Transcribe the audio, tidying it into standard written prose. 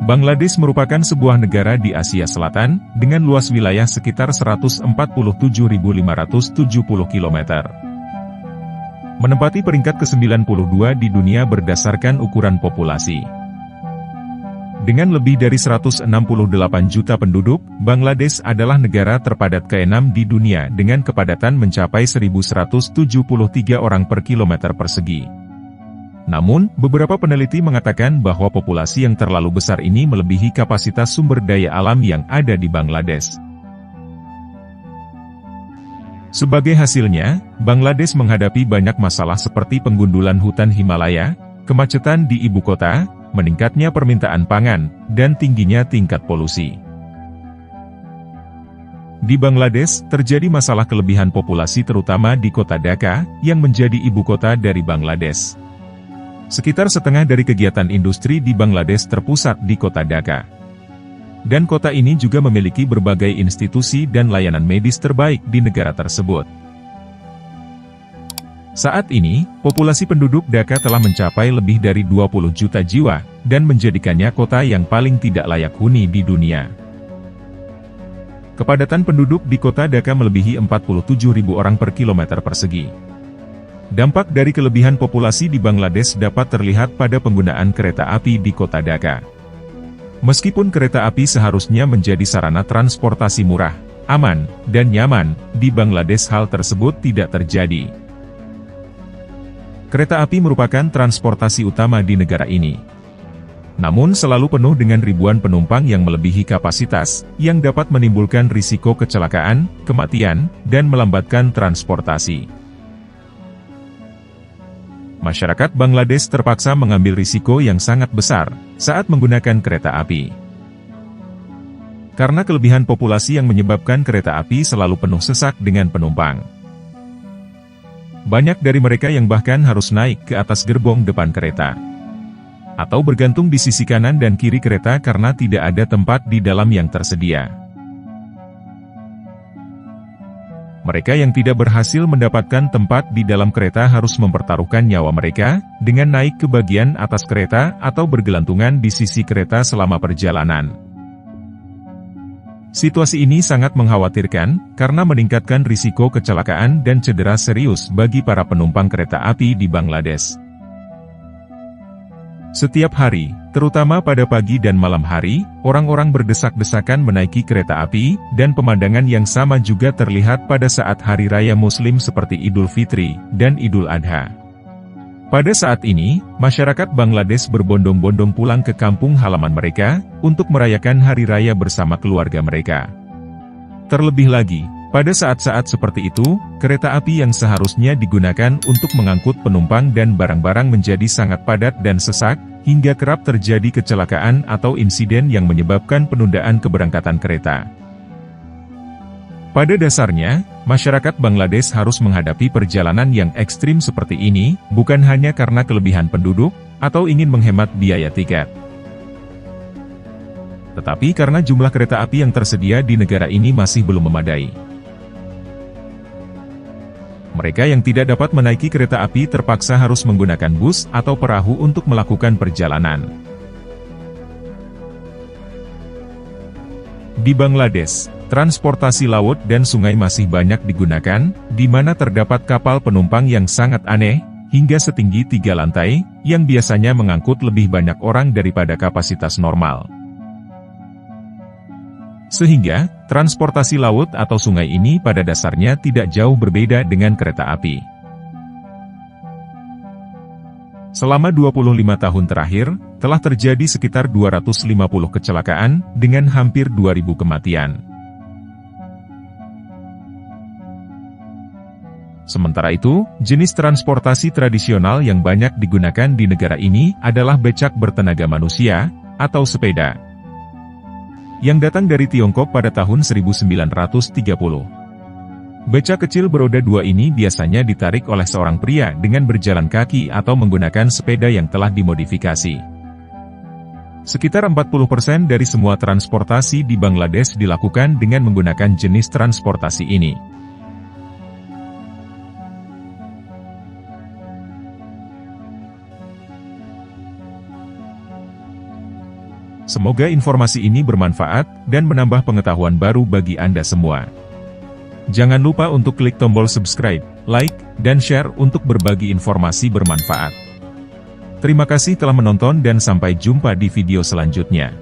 Bangladesh merupakan sebuah negara di Asia Selatan, dengan luas wilayah sekitar 147.570 km. Menempati peringkat ke-92 di dunia berdasarkan ukuran populasi. Dengan lebih dari 168 juta penduduk, Bangladesh adalah negara terpadat ke-6 di dunia dengan kepadatan mencapai 1.173 orang per kilometer persegi. Namun, beberapa peneliti mengatakan bahwa populasi yang terlalu besar ini melebihi kapasitas sumber daya alam yang ada di Bangladesh. Sebagai hasilnya, Bangladesh menghadapi banyak masalah seperti penggundulan hutan Himalaya, kemacetan di ibu kota, meningkatnya permintaan pangan, dan tingginya tingkat polusi. Di Bangladesh, terjadi masalah kelebihan populasi terutama di kota Dhaka, yang menjadi ibu kota dari Bangladesh. Sekitar setengah dari kegiatan industri di Bangladesh terpusat di kota Dhaka. Dan kota ini juga memiliki berbagai institusi dan layanan medis terbaik di negara tersebut. Saat ini, populasi penduduk Dhaka telah mencapai lebih dari 20 juta jiwa, dan menjadikannya kota yang paling tidak layak huni di dunia. Kepadatan penduduk di kota Dhaka melebihi 47.000 orang per kilometer persegi. Dampak dari kelebihan populasi di Bangladesh dapat terlihat pada penggunaan kereta api di kota Dhaka. Meskipun kereta api seharusnya menjadi sarana transportasi murah, aman, dan nyaman, di Bangladesh hal tersebut tidak terjadi. Kereta api merupakan transportasi utama di negara ini. Namun selalu penuh dengan ribuan penumpang yang melebihi kapasitas, yang dapat menimbulkan risiko kecelakaan, kematian, dan melambatkan transportasi. Masyarakat Bangladesh terpaksa mengambil risiko yang sangat besar saat menggunakan kereta api. Karena kelebihan populasi yang menyebabkan kereta api selalu penuh sesak dengan penumpang. Banyak dari mereka yang bahkan harus naik ke atas gerbong depan kereta. Atau bergantung di sisi kanan dan kiri kereta karena tidak ada tempat di dalam yang tersedia. Mereka yang tidak berhasil mendapatkan tempat di dalam kereta harus mempertaruhkan nyawa mereka, dengan naik ke bagian atas kereta atau bergelantungan di sisi kereta selama perjalanan. Situasi ini sangat mengkhawatirkan, karena meningkatkan risiko kecelakaan dan cedera serius bagi para penumpang kereta api di Bangladesh. Setiap hari, terutama pada pagi dan malam hari, orang-orang berdesak-desakan menaiki kereta api, dan pemandangan yang sama juga terlihat pada saat hari raya Muslim seperti Idul Fitri dan Idul Adha. Pada saat ini, masyarakat Bangladesh berbondong-bondong pulang ke kampung halaman mereka, untuk merayakan hari raya bersama keluarga mereka. Terlebih lagi, pada saat-saat seperti itu, kereta api yang seharusnya digunakan untuk mengangkut penumpang dan barang-barang menjadi sangat padat dan sesak, hingga kerap terjadi kecelakaan atau insiden yang menyebabkan penundaan keberangkatan kereta. Pada dasarnya, masyarakat Bangladesh harus menghadapi perjalanan yang ekstrim seperti ini, bukan hanya karena kelebihan penduduk, atau ingin menghemat biaya tiket. Tetapi karena jumlah kereta api yang tersedia di negara ini masih belum memadai. Mereka yang tidak dapat menaiki kereta api terpaksa harus menggunakan bus atau perahu untuk melakukan perjalanan. Di Bangladesh, transportasi laut dan sungai masih banyak digunakan, di mana terdapat kapal penumpang yang sangat aneh, hingga setinggi 3 lantai, yang biasanya mengangkut lebih banyak orang daripada kapasitas normal. Sehingga, transportasi laut atau sungai ini pada dasarnya tidak jauh berbeda dengan kereta api. Selama 25 tahun terakhir, telah terjadi sekitar 250 kecelakaan, dengan hampir 2.000 kematian. Sementara itu, jenis transportasi tradisional yang banyak digunakan di negara ini adalah becak bertenaga manusia, atau sepeda, yang datang dari Tiongkok pada tahun 1930. Becak kecil beroda 2 ini biasanya ditarik oleh seorang pria dengan berjalan kaki atau menggunakan sepeda yang telah dimodifikasi. Sekitar 40% dari semua transportasi di Bangladesh dilakukan dengan menggunakan jenis transportasi ini. Semoga informasi ini bermanfaat dan menambah pengetahuan baru bagi Anda semua. Jangan lupa untuk klik tombol subscribe, like, dan share untuk berbagi informasi bermanfaat. Terima kasih telah menonton dan sampai jumpa di video selanjutnya.